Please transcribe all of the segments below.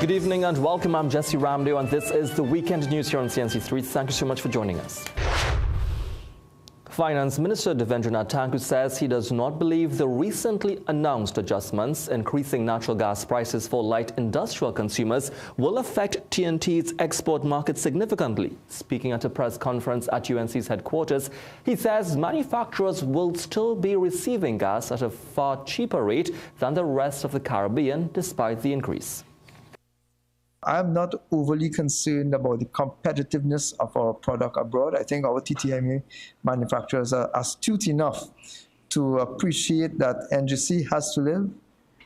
Good evening and welcome. I'm Jesse Ramdeo and this is the Weekend News here on CNC3. Thank you so much for joining us. Finance Minister Devendranath Thakur says he does not believe the recently announced adjustments increasing natural gas prices for light industrial consumers will affect TNT's export market significantly. Speaking at a press conference at UNC's headquarters, he says manufacturers will still be receiving gas at a far cheaper rate than the rest of the Caribbean despite the increase. I'm not overly concerned about the competitiveness of our product abroad. I think our TTMA manufacturers are astute enough to appreciate that NGC has to live.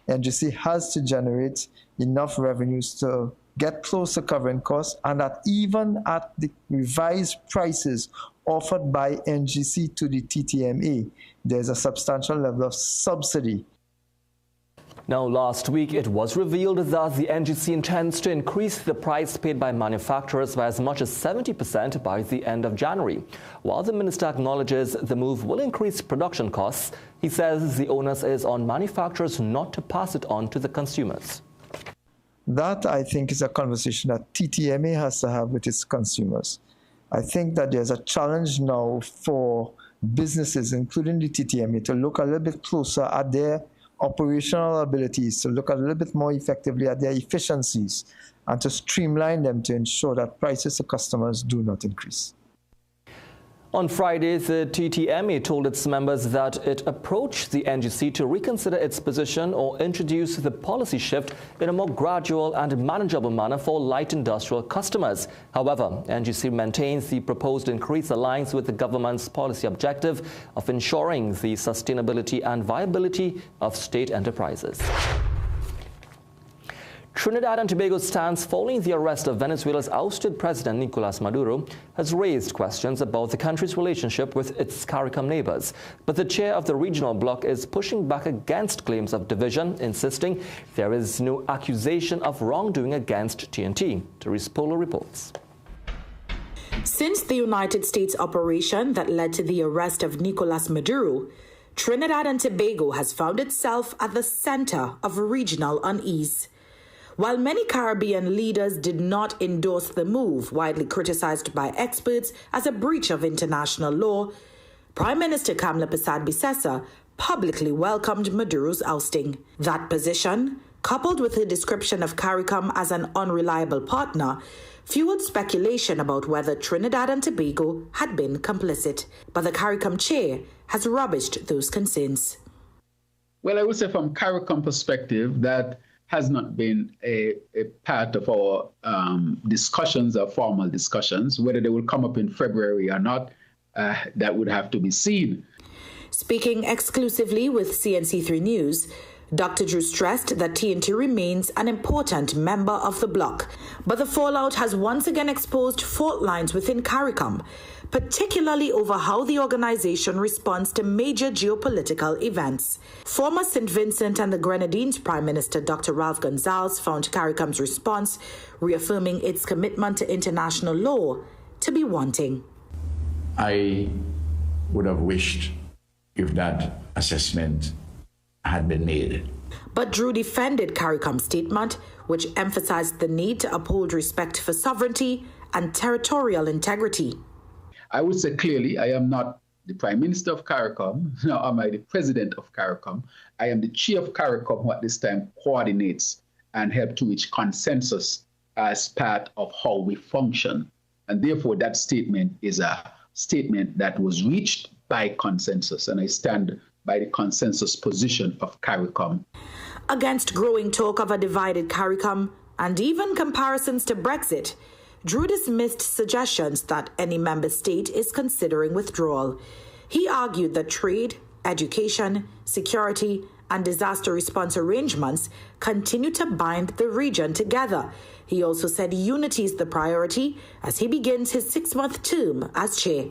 NGC has to generate enough revenues to get close to covering costs, and that even at the revised prices offered by NGC to the TTMA, there's a substantial level of subsidy. Now, last week, it was revealed that the NGC intends to increase the price paid by manufacturers by as much as 70% by the end of January. While the minister acknowledges the move will increase production costs, he says the onus is on manufacturers not to pass it on to the consumers. That, I think, is a conversation that TTMA has to have with its consumers. I think that there's a challenge now for businesses, including the TTMA, to look a little bit closer at their operational abilities, to look a little bit more effectively at their efficiencies and to streamline them to ensure that prices to customers do not increase. On Friday, the TTMA told its members that it approached the NGC to reconsider its position or introduce the policy shift in a more gradual and manageable manner for light industrial customers. However, NGC maintains the proposed increase aligns with the government's policy objective of ensuring the sustainability and viability of state enterprises. Trinidad and Tobago's stance following the arrest of Venezuela's ousted President Nicolas Maduro has raised questions about the country's relationship with its Caricom neighbors. But the chair of the regional bloc is pushing back against claims of division, insisting there is no accusation of wrongdoing against TNT. Therese Polo reports. Since the United States operation that led to the arrest of Nicolas Maduro, Trinidad and Tobago has found itself at the center of regional unease. While many Caribbean leaders did not endorse the move, widely criticized by experts as a breach of international law, Prime Minister Kamla Persad-Bissessar publicly welcomed Maduro's ousting. That position, coupled with her description of Caricom as an unreliable partner, fueled speculation about whether Trinidad and Tobago had been complicit. But the Caricom chair has rubbished those concerns. Well, I would say from Caricom perspective that has not been a part of our discussions or formal discussions. Whether they will come up in February or not, that would have to be seen. Speaking exclusively with CNC3 News, Dr. Drew stressed that TNT remains an important member of the bloc, but the fallout has once again exposed fault lines within Caricom, particularly over how the organization responds to major geopolitical events. Former St. Vincent and the Grenadines Prime Minister Dr. Ralph Gonsalves found Caricom's response, reaffirming its commitment to international law, to be wanting. I would have wished if that assessment had been made. But Drew defended Caricom's statement, which emphasized the need to uphold respect for sovereignty and territorial integrity. I would say clearly, I am not the Prime Minister of Caricom, nor am I the President of Caricom. I am the Chair of Caricom, who at this time coordinates and helps to reach consensus as part of how we function. And therefore, that statement is a statement that was reached by consensus, and I stand by the consensus position of Caricom. Against growing talk of a divided Caricom and even comparisons to Brexit, Drew dismissed suggestions that any member state is considering withdrawal. He argued that trade, education, security, and disaster response arrangements continue to bind the region together. He also said unity is the priority as he begins his 6-month term as chair.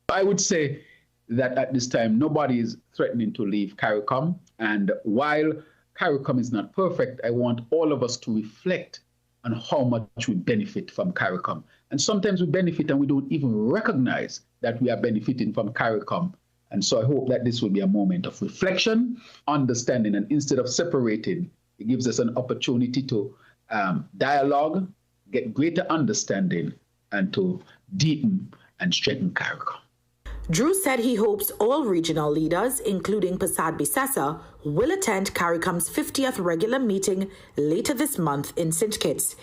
I would say that at this time, nobody is threatening to leave Caricom. And while Caricom is not perfect, I want all of us to reflect on how much we benefit from Caricom. And sometimes we benefit and we don't even recognize that we are benefiting from Caricom. And so I hope that this will be a moment of reflection, understanding, and instead of separating, it gives us an opportunity to dialogue, get greater understanding, and to deepen and strengthen Caricom. Drew said he hopes all regional leaders, including Prasad Bisesa, will attend Caricom's 50th regular meeting later this month in St. Kitts.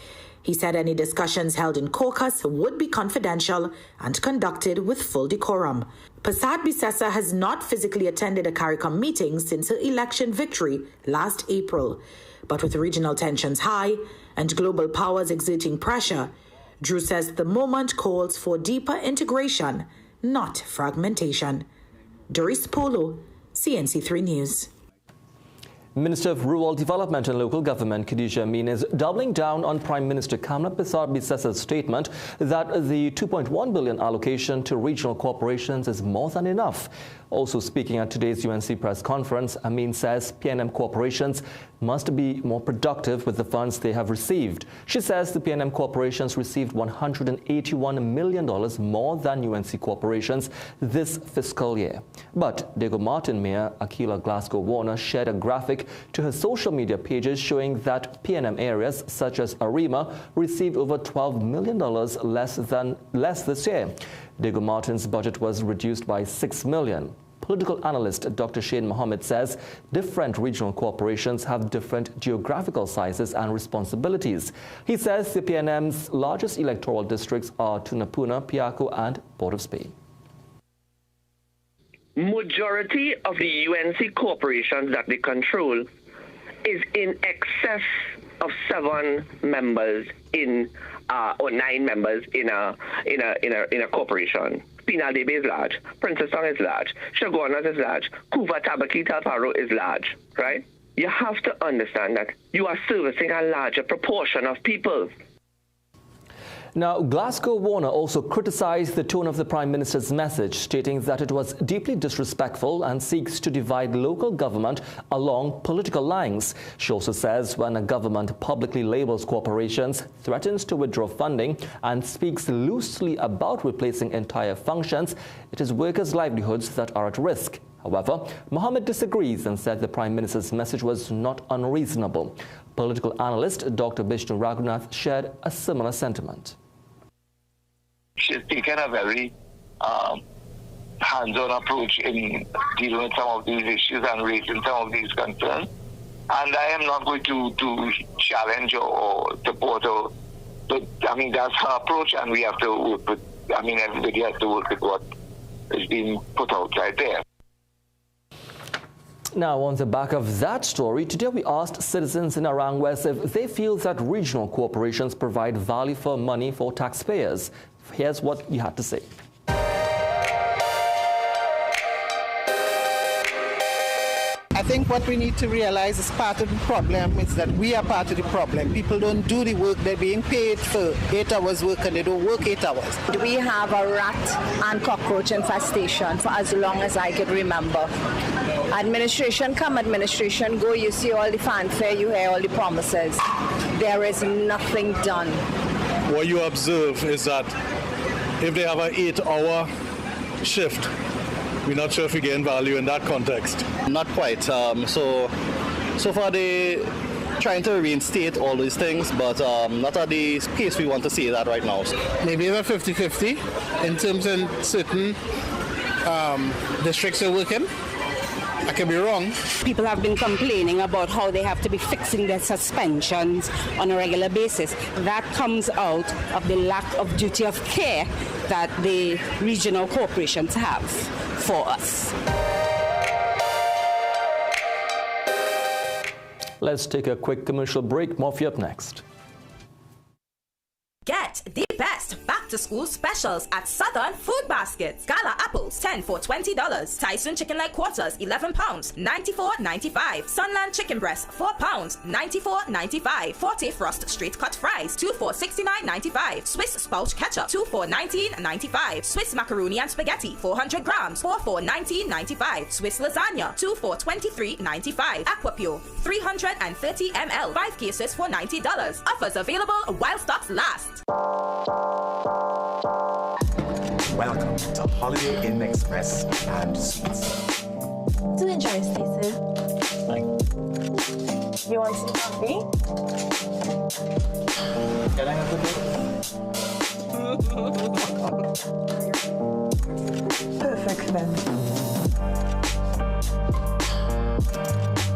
He said any discussions held in caucus would be confidential and conducted with full decorum. Prasad Bisesa has not physically attended a Caricom meeting since her election victory last April. But with regional tensions high and global powers exerting pressure, Drew says the moment calls for deeper integration, not fragmentation. Doris Polo, CNC3 News. Minister of Rural Development and Local Government Khadija Amin is doubling down on Prime Minister Kamla Prasad Bisesa's statement that the $2.1 billion allocation to regional corporations is more than enough. Also speaking at today's UNC press conference, Amin says PNM corporations must be more productive with the funds they have received. She says the PNM corporations received $181 million more than UNC corporations this fiscal year. But Dago Martin Mayor Akila Glasgow-Warner shared a graphic to her social media pages showing that PNM areas such as Arima received over $12 million less this year. Dago Martin's budget was reduced by $6 million. Political analyst Dr. Shane Mohammed says different regional corporations have different geographical sizes and responsibilities. He says the PNM's largest electoral districts are Tunapuna, Piako, and Port of Spain. Majority of the UNC corporations that they control is in excess of 7 members or 9 members in a corporation. Pinal Debe is large, Princess Song is large, Shagonas is large, Kuva Tabaki Talparo is large, right? You have to understand that you are servicing a larger proportion of people. Now, Glasgow-Warner also criticized the tone of the Prime Minister's message, stating that it was deeply disrespectful and seeks to divide local government along political lines. She also says when a government publicly labels corporations, threatens to withdraw funding, and speaks loosely about replacing entire functions, it is workers' livelihoods that are at risk. However, Mohammed disagrees and said the Prime Minister's message was not unreasonable. Political analyst Dr. Bishnu Raghunath shared a similar sentiment. She's taken a very hands-on approach in dealing with some of these issues and raising some of these concerns. And I am not going to challenge or support her. But, I mean, that's her approach, and we have to work with, I mean, everybody has to work with what is being put out right there. Now, on the back of that story, today we asked citizens in Arang West if they feel that regional corporations provide value for money for taxpayers. Here's what you had to say. I think what we need to realize is part of the problem is that we are part of the problem. People don't do the work. They're being paid for 8 hours work and they don't work 8 hours. We have a rat and cockroach infestation for as long as I could remember. Administration come, administration go, you see all the fanfare, you hear all the promises. There is nothing done. What you observe is that if they have an 8-hour shift, we're not sure if we gain value in that context. Not quite. So far they trying to reinstate all these things, but not at the pace we want to see that right now. Maybe a 50-50 in terms of certain districts are working. I could be wrong. People have been complaining about how they have to be fixing their suspensions on a regular basis. That comes out of the lack of duty of care that the regional corporations have for us. Let's take a quick commercial break. More for you up next. Get the best back-to-school specials at Southern Food Baskets. Gala apples, 10 for $20. Tyson chicken leg quarters, 11 pounds, $94.95. Sunland chicken breast, 4 pounds, $94.95. Forte Frost straight cut fries, 2 for $69.95. Swiss Spouch ketchup, 2 for $19.95. Swiss macaroni and spaghetti, 400 grams, 4 for $19.95. Swiss lasagna, 2 for $23.95. Aquapure, 330 ml, 5 cases for $90. Offers available while stocks last. Welcome to Holiday Inn Express and Suites. Do enjoy, Stacey. You want some coffee? Can I have a Perfect then.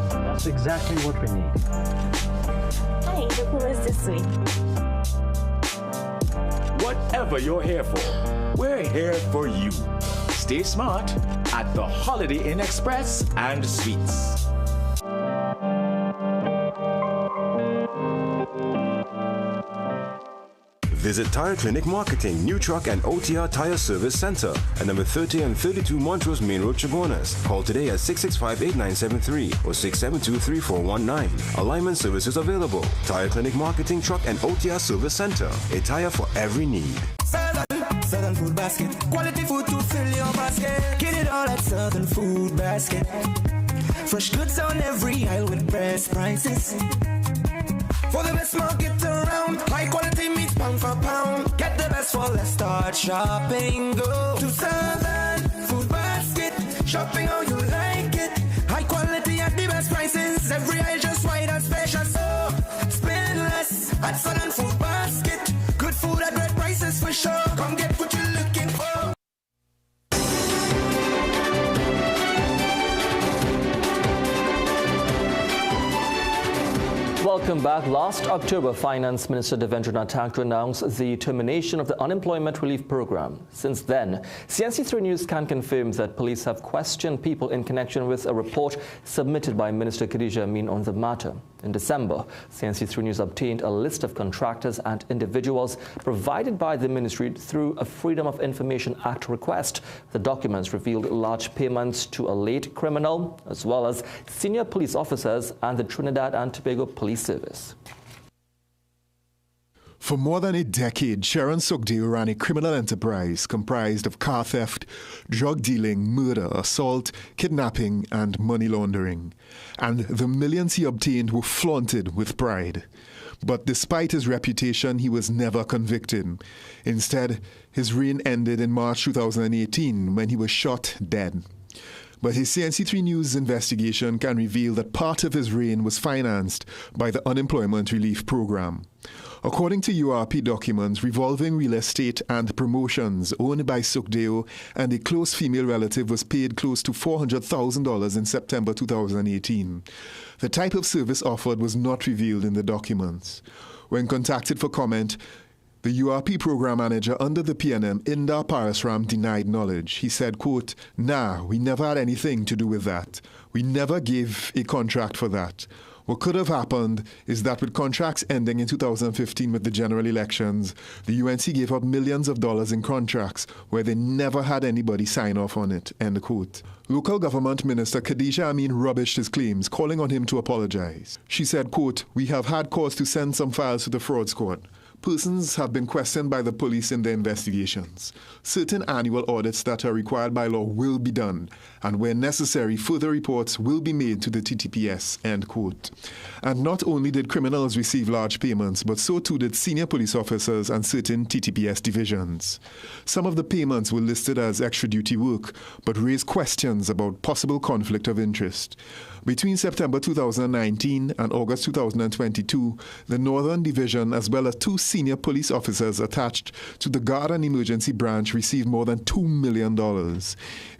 That's exactly what we need. Hi, the pool is this way. Whatever you're here for, we're here for you. Stay smart at the Holiday Inn Express and Suites. Visit Tire Clinic Marketing, New Truck and OTR Tire Service Center at number 30 and 32 Montrose Main Road, Chabonas. Call today at 665-8973 or 672-3419. Alignment services available. Tire Clinic Marketing, Truck and OTR Service Center. A tire for every need. Southern Food Basket. Quality food to fill your basket. Get it all at Southern Food Basket. Fresh goods on every aisle with best prices. For the best market around, high quality meats pound for pound. Get the best for less, start shopping. Go to Southern Food Basket. Shopping how you like it. High quality at the best prices. Every aisle just right and special. So spend less at Southern Food Basket. Good food at great prices for sure. Come get what you're looking for. Welcome back. Last October, Finance Minister Devendra Natak announced the termination of the Unemployment Relief Program. Since then, CNC3 News can confirm that police have questioned people in connection with a report submitted by Minister Khadija Amin on the matter. In December, CNC3 News obtained a list of contractors and individuals provided by the ministry through a Freedom of Information Act request. The documents revealed large payments to a late criminal, as well as senior police officers and the Trinidad and Tobago Police Service. For more than a decade, Sharon Sugdeo ran a criminal enterprise comprised of car theft, drug dealing, murder, assault, kidnapping, and money laundering. And the millions he obtained were flaunted with pride. But despite his reputation, he was never convicted. Instead, his reign ended in March 2018 when he was shot dead. But his CNC3 News investigation can reveal that part of his reign was financed by the Unemployment Relief Program. According to URP documents, revolving real estate and promotions owned by Sugdeo and a close female relative was paid close to $400,000 in September 2018. The type of service offered was not revealed in the documents. When contacted for comment, the URP program manager under the PNM, Indar Parasram, denied knowledge. He said, quote, "Nah, we never had anything to do with that. We never gave a contract for that. What could have happened is that with contracts ending in 2015 with the general elections, the UNC gave up millions of dollars in contracts where they never had anybody sign off on it," end quote. Local government minister Khadija Amin rubbished his claims, calling on him to apologize. She said, quote, "We have had cause to send some files to the fraud squad. Persons have been questioned by the police in their investigations. Certain annual audits that are required by law will be done, and where necessary, further reports will be made to the TTPS," end quote. And not only did criminals receive large payments, but so too did senior police officers and certain TTPS divisions. Some of the payments were listed as extra-duty work, but raised questions about possible conflict of interest. Between September 2019 and August 2022, the Northern Division, as well as 2 senior police officers attached to the Guard and Emergency Branch, received more than $2 million.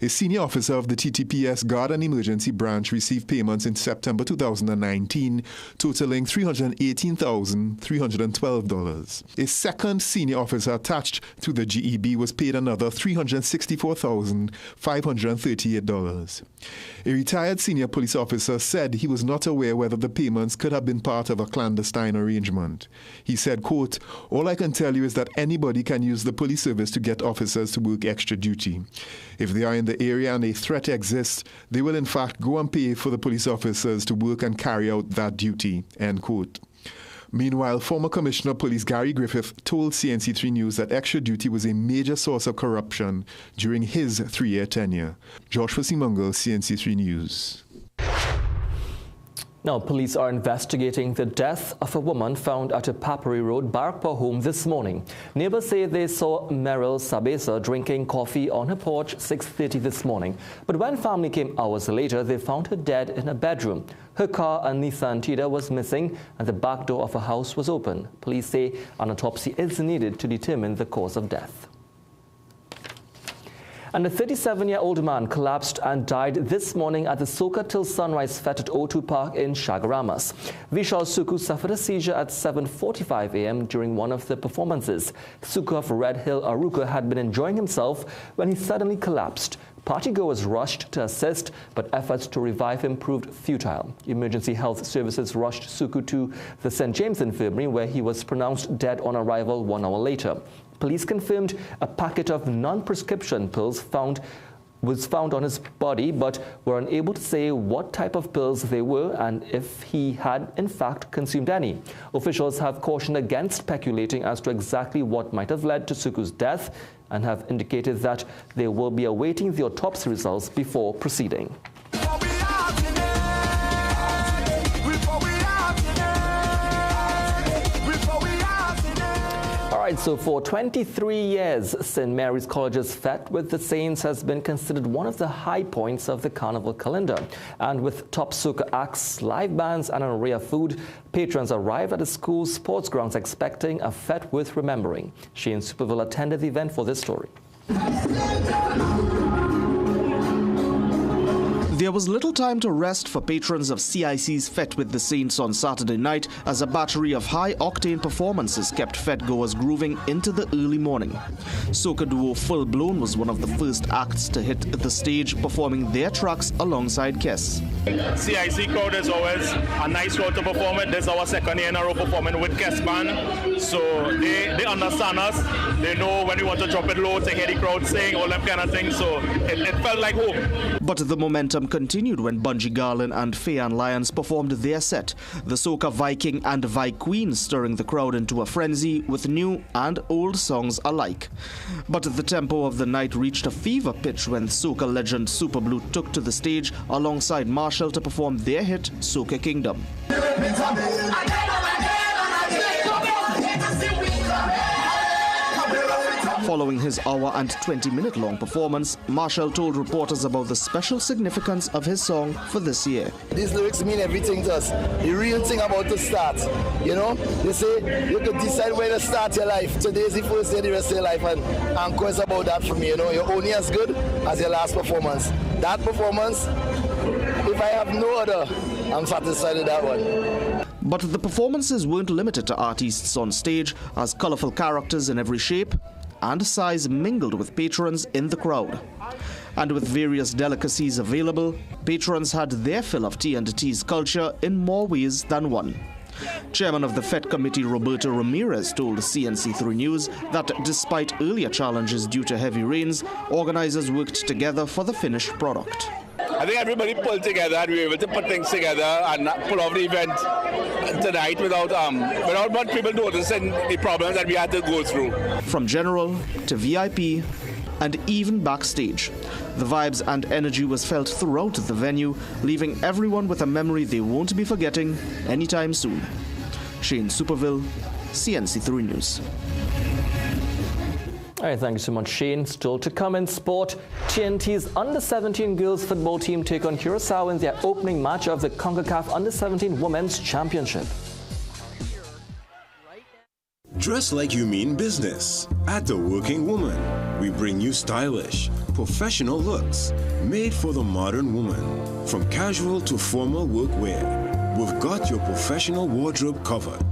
A senior officer of the TTPS Guard and Emergency Branch received payments in September 2019 totaling $318,312. A second senior officer attached to the GEB was paid another $364,538. A retired senior police officer said he was not aware whether the payments could have been part of a clandestine arrangement. He said, quote, "All I can tell you is that anybody can use the police service to get officers to work extra duty. If they are in the area and a threat exists, they will in fact go and pay for the police officers to work and carry out that duty," end quote. Meanwhile, former Commissioner of Police Gary Griffith told CNC3 News that extra duty was a major source of corruption during his 3-year tenure. Joshua Simangal, CNC3 News. Now, police are investigating the death of a woman found at a Papari Road Barakpur home this morning. Neighbors say they saw Meryl Sabesa drinking coffee on her porch 6:30 this morning. But when family came hours later, they found her dead in her bedroom. Her car, a Nissan Tida, was missing and the back door of her house was open. Police say an autopsy is needed to determine the cause of death. And a 37-year-old man collapsed and died this morning at the Soca Till Sunrise Fete at O2 Park in Chagaramas. Vishal Suku suffered a seizure at 7:45 a.m. during one of the performances. Suku of Red Hill, Aruka, had been enjoying himself when he suddenly collapsed. Partygoers rushed to assist, but efforts to revive him proved futile. Emergency health services rushed Suku to the St. James Infirmary, where he was pronounced dead on arrival 1 hour later. Police confirmed a packet of non-prescription pills was found on his body, but were unable to say what type of pills they were and if he had in fact consumed any. Officials have cautioned against speculating as to exactly what might have led to Suku's death and have indicated that they will be awaiting the autopsy results before proceeding. So for 23 years, St. Mary's College's Fete with the Saints has been considered one of the high points of the carnival calendar. And with top soca acts, live bands and an array of food, patrons arrive at the school's sports grounds expecting a fete worth remembering. Shane Superville attended the event for this story. There was little time to rest for patrons of CIC's Fete with the Saints on Saturday night as a battery of high-octane performances kept Fete-goers grooving into the early morning. Soca duo Full Blown was one of the first acts to hit the stage, performing their tracks alongside guests. CIC crowd is always a nice crowd to perform with. This is our second year in a row performing with Guest Band, so they understand us. They know when we want to drop it low to hear the crowd sing, all that kind of things, so it felt like home. But the momentum continued when Bungie Garland and Fayan Lyons performed their set. The Soca Viking and Vi Queen stirring the crowd into a frenzy with new and old songs alike. But the tempo of the night reached a fever pitch when Soca legend Super Blue took to the stage alongside Marshall to perform their hit Soca Kingdom. Following his hour and 20-minute-long performance, Marshall told reporters about the special significance of his song for this year. These lyrics mean everything to us. The real thing about the start, you know, they say you could decide where to start your life. Today is the first day of the rest of your life, and Encore is about that for me, you know. You're only as good as your last performance. That performance, if I have no other, I'm satisfied with that one. But the performances weren't limited to artists on stage, as colourful characters in every shape and size mingled with patrons in the crowd. And with various delicacies available, patrons had their fill of T&T's culture in more ways than one. Chairman of the Fete Committee Roberto Ramirez told CNC3 News that despite earlier challenges due to heavy rains, organizers worked together for the finished product. I think everybody pulled together and we were able to put things together and pull off the event tonight without much people noticing the problems that we had to go through. From general to VIP and even backstage, the vibes and energy was felt throughout the venue, leaving everyone with a memory they won't be forgetting anytime soon. Shane Superville, CNC3 News. All right, thank you so much, Shane. Still to come in sport, TNT's Under-17 girls football team take on Curaçao in their opening match of the CONCACAF Under-17 Women's Championship. Dress like you mean business. At The Working Woman, we bring you stylish, professional looks made for the modern woman. From casual to formal workwear, we've got your professional wardrobe covered.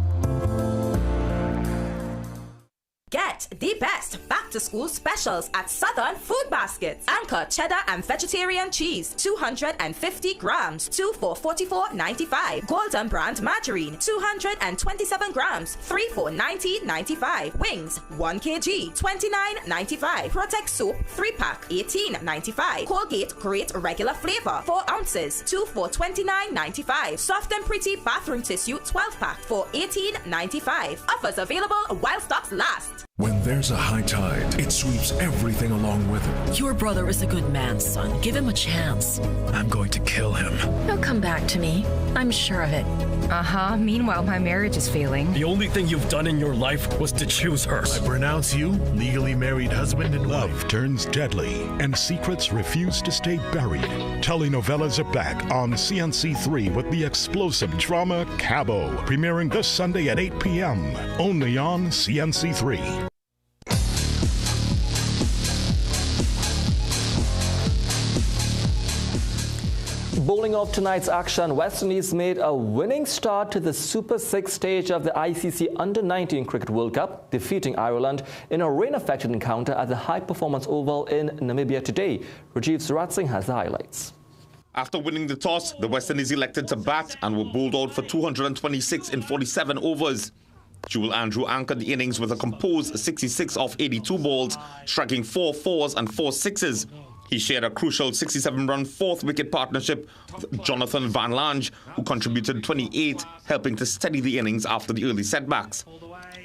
Get the best back-to-school specials at Southern Food Baskets. Anchor cheddar and vegetarian cheese, 250 grams, 2 for $44.95. Golden brand margarine, 227 grams, 3 for $19.95. Wings, 1 kg, $29.95. Protect soap, 3-pack, $18.95. Colgate Great Regular Flavor, 4 ounces, 2 for $29.95. Soft and Pretty bathroom tissue, 12-pack for $18.95. Offers available while stocks last. When there's a high tide, it sweeps everything along with it. Your brother is a good man, son. Give him a chance. I'm going to kill him. He'll come back to me. I'm sure of it. Uh-huh. Meanwhile, my marriage is failing. The only thing you've done in your life was to choose her. I pronounce you legally married husband and wife. Love turns deadly, and secrets refuse to stay buried. Telenovelas are back on CNC3 with the explosive drama Cabo, premiering this Sunday at 8 p.m. only on CNC3. Bowling off tonight's action, West Indies made a winning start to the Super 6 stage of the ICC Under-19 Cricket World Cup, defeating Ireland in a rain-affected encounter at the High Performance Oval in Namibia today. Rajiv Suratsingh has the highlights. After winning the toss, the West Indies elected to bat and were bowled out for 226 in 47 overs. Jewel Andrew anchored the innings with a composed 66 off 82 balls, striking 4 fours and 4 sixes. He shared a crucial 67-run fourth-wicket partnership with Jonathan Van Lange, who contributed 28, helping to steady the innings after the early setbacks.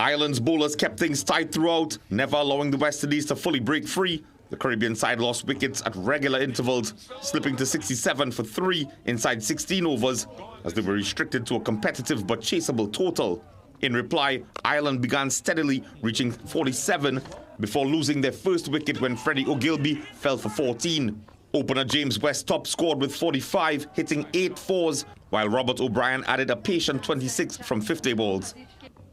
Ireland's bowlers kept things tight throughout, never allowing the West Indies to fully break free. The Caribbean side lost wickets at regular intervals, slipping to 67 for 3 inside 16 overs, as they were restricted to a competitive but chaseable total. In reply, Ireland began steadily, reaching 47, before losing their first wicket when Freddie Ogilvie fell for 14. Opener James West top scored with 45, hitting 8 fours, while Robert O'Brien added a patient 26 from 50 balls.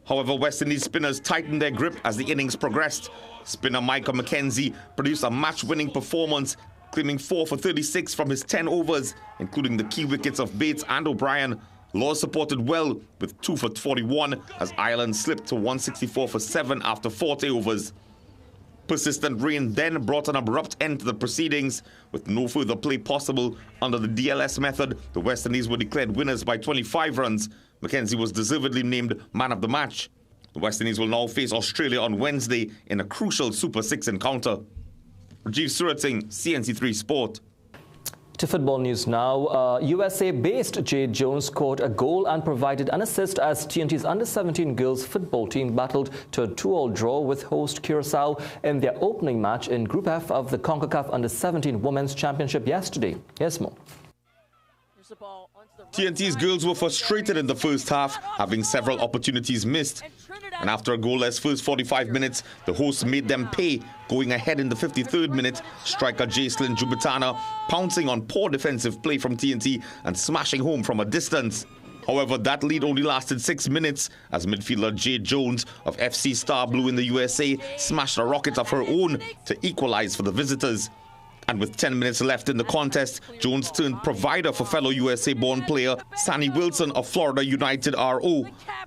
However, West Indies spinners tightened their grip as the innings progressed. Spinner Micah McKenzie produced a match-winning performance, claiming 4 for 36 from his 10 overs, including the key wickets of Bates and O'Brien. Laws supported well with 2 for 41 as Ireland slipped to 164 for 7 after 40 overs. Persistent rain then brought an abrupt end to the proceedings. With no further play possible under the DLS method, the West Indies were declared winners by 25 runs. McKenzie was deservedly named man of the match. The West Indies will now face Australia on Wednesday in a crucial Super 6 encounter. Rajiv Suratsingh, CNC3 Sport. To football news now, USA-based Jade Jones scored a goal and provided an assist as TNT's under-17 girls football team battled to a 2-2 draw with host Curacao in their opening match in Group F of the CONCACAF Under-17 Women's Championship yesterday. Here's more. TNT's girls were frustrated in the first half, having several opportunities missed. And after a goalless first 45 minutes, the hosts made them pay, going ahead in the 53rd minute, striker Jacelyn Jubitana pouncing on poor defensive play from TNT and smashing home from a distance. However, that lead only lasted 6 minutes as midfielder Jade Jones of FC Star Blue in the USA smashed a rocket of her own to equalize for the visitors. And with 10 minutes left in the contest, Jones turned provider for fellow USA-born player Sanny Wilson of Florida United RO.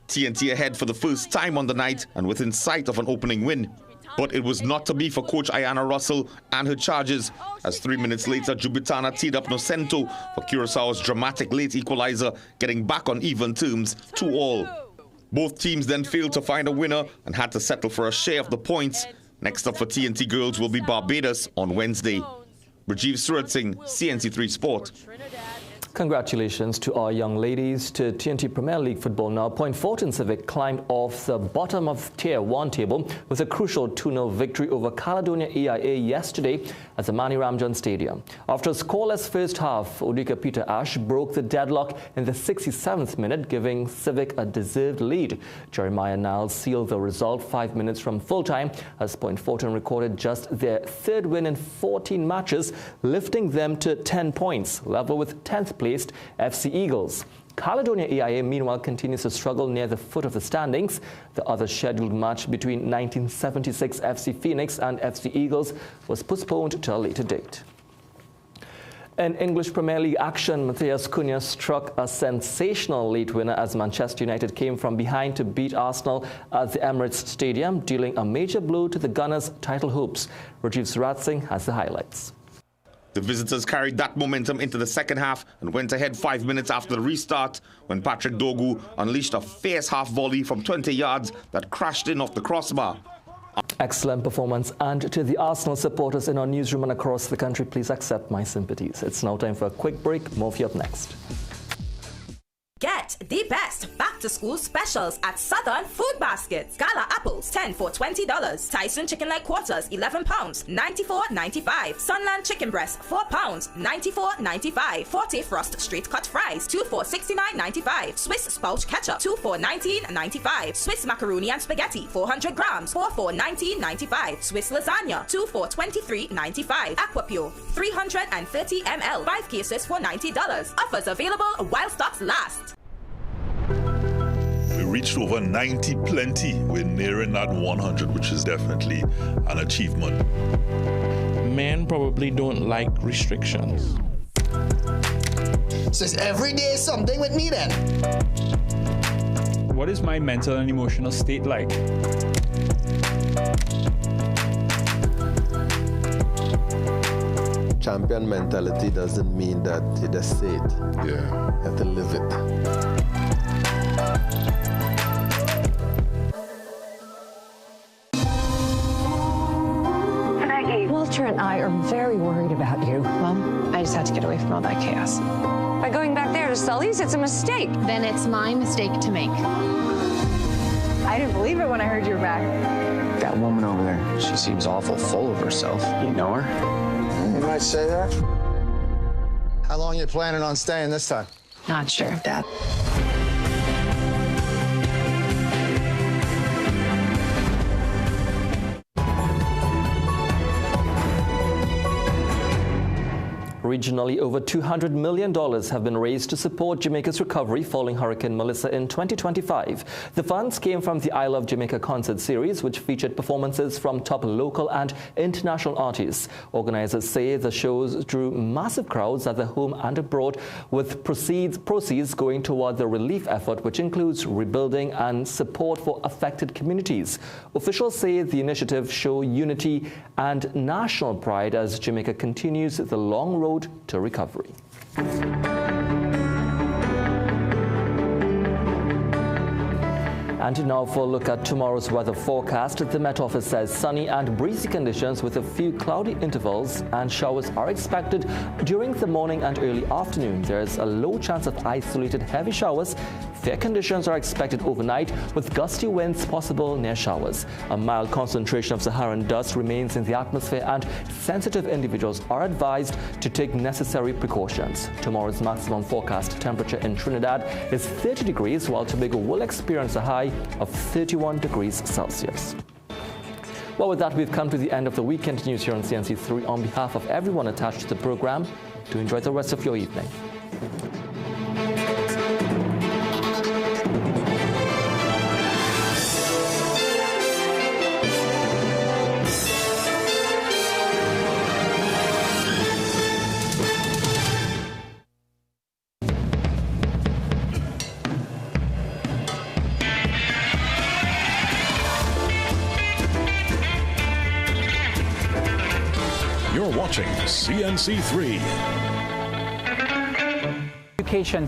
TNT ahead for the first time on the night and within sight of an opening win. But it was not to be for coach Ayanna Russell and her charges, as 3 minutes later Jubitana teed up Nocento for Curaçao's dramatic late equalizer, getting back on even terms 2-2. Both teams then failed to find a winner and had to settle for a share of the points. Next up for TNT girls will be Barbados on Wednesday. Rajiv Suratsingh, CNC3 Sport. Congratulations to our young ladies. To TNT Premier League football now. Point Fortin Civic climbed off the bottom of Tier 1 table with a crucial 2-0 victory over Caledonia EIA yesterday at the Mani Ramjan Stadium. After a scoreless first half, Odika Peter Ash broke the deadlock in the 67th minute, giving Civic a deserved lead. Jeremiah Niles sealed the result 5 minutes from full-time as Point Fortin recorded just their third win in 14 matches, lifting them to 10 points, level with 10th placed FC Eagles. Caledonia EIA, meanwhile, continues to struggle near the foot of the standings. The other scheduled match between 1976 FC Phoenix and FC Eagles was postponed to a later date. In English Premier League action, Matheus Cunha struck a sensational late winner as Manchester United came from behind to beat Arsenal at the Emirates Stadium, dealing a major blow to the Gunners' title hopes. Rajiv Suratsingh has the highlights. The visitors carried that momentum into the second half and went ahead 5 minutes after the restart when Patrick Dogu unleashed a fierce half volley from 20 yards that crashed in off the crossbar. Excellent performance. And to the Arsenal supporters in our newsroom and across the country, please accept my sympathies. It's now time for a quick break. More for you up next. Get the best back to school specials at Southern Food Baskets. Gala apples 10 for $20. Tyson chicken leg quarters 11 pounds, $94.95. Sunland chicken breast 4 pounds, $94.95. Forte Frost straight cut fries 2 for $69.95. Swiss Spouch ketchup 2 for $19.95. Swiss macaroni and spaghetti 400 grams 4 for $19.95. Swiss lasagna 2 for $23.95. Aquapure 330 ml 5 cases for $90. Offers available while stocks last. We reached over 90 plenty. We're nearing that 100, which is definitely an achievement. Men probably don't like restrictions. So it's every day something with me then. What is my mental and emotional state like? Champion mentality doesn't mean that you just say it. Yeah. You have to live it. Walter and I are very worried about you. Mom, I just had to get away from all that chaos. By going back there to Sully's, it's a mistake. Then it's my mistake to make. I didn't believe it when I heard you were back. That woman over there, she seems awful full of herself. You know her? You might say that. How long you planning on staying this time? Not sure, Dad. Regionally, over $200 million have been raised to support Jamaica's recovery following Hurricane Melissa in 2025. The funds came from the I Love Jamaica concert series, which featured performances from top local and international artists. Organizers say the shows drew massive crowds at the home and abroad, with proceeds going toward the relief effort, which includes rebuilding and support for affected communities. Officials say the initiative shows unity and national pride as Jamaica continues the long road to recovery. And now for a look at tomorrow's weather forecast. The Met Office says sunny and breezy conditions with a few cloudy intervals, and showers are expected during the morning and early afternoon. There is a low chance of isolated heavy showers. Fair conditions are expected overnight with gusty winds possible near showers. A mild concentration of Saharan dust remains in the atmosphere, and sensitive individuals are advised to take necessary precautions. Tomorrow's maximum forecast temperature in Trinidad is 30 degrees, while Tobago will experience a high of 31 degrees Celsius. Well, with that, we've come to the end of the weekend news here on CNC3. On behalf of everyone attached to the program, do enjoy the rest of your evening. You're watching CNC3. Education